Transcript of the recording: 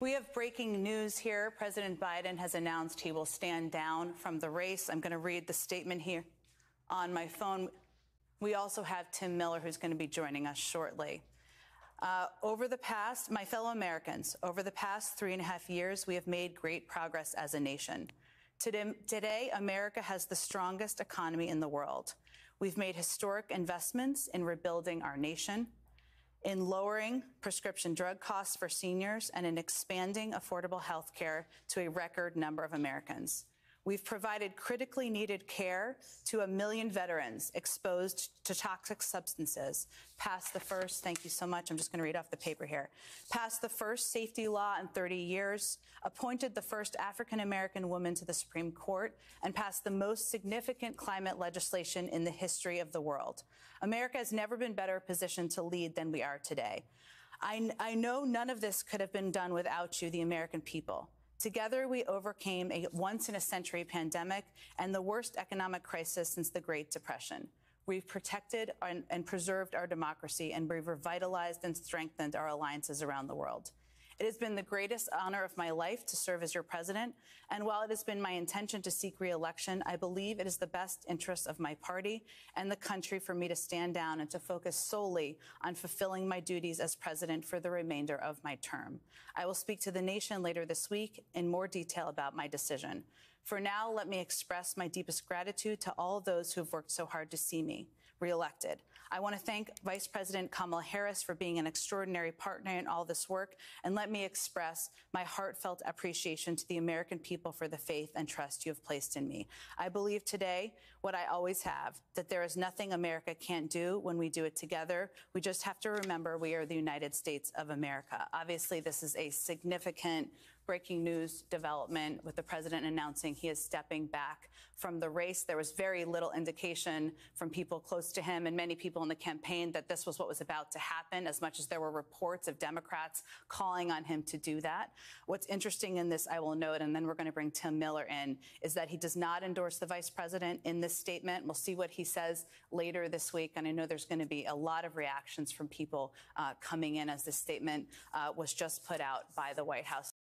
We have breaking news here. President Biden has announced he will stand down from the race. I'm going to read the statement here on my phone. We also have Tim Miller, who's going to be joining us shortly. My fellow Americans, over the past 3.5 years, we have made great progress as a nation. Today, America has the strongest economy in the world. We've made historic investments in rebuilding our nation, in lowering prescription drug costs for seniors, and in expanding affordable health care to a record number of Americans. We've provided critically needed care to 1 million veterans exposed to toxic substances. Thank you so much. I'm just going to read off the paper here. Passed the first safety law in 30 years, appointed the first African-American woman to the Supreme Court, and passed the most significant climate legislation in the history of the world. America has never been better positioned to lead than we are today. I know none of this could have been done without you, the American people. Together, we overcame a once-in-a-century pandemic and the worst economic crisis since the Great Depression. We've protected and preserved our democracy, and we've revitalized and strengthened our alliances around the world. It has been the greatest honor of my life to serve as your president, and while it has been my intention to seek re-election, I believe it is the best interest of my party and the country for me to stand down and to focus solely on fulfilling my duties as president for the remainder of my term. I will speak to the nation later this week in more detail about my decision. For now, let me express my deepest gratitude to all those who have worked so hard to see me reelected. I want to thank Vice President Kamala Harris for being an extraordinary partner in all this work, and let me express my heartfelt appreciation to the American people for the faith and trust you have placed in me. I believe today, what I always have, that there is nothing America can't do when we do it together. We just have to remember we are the United States of America. Obviously, this is a significant breaking news development with the president announcing he is stepping back from the race. There was very little indication from people close to him and many people in the campaign that this was what was about to happen, as much as there were reports of Democrats calling on him to do that. What's interesting in this, I will note, and then we're going to bring Tim Miller in, is that he does not endorse the vice president in this statement. We'll see what he says later this week. And I know there's going to be a lot of reactions from people coming in as this statement was just put out by the White House.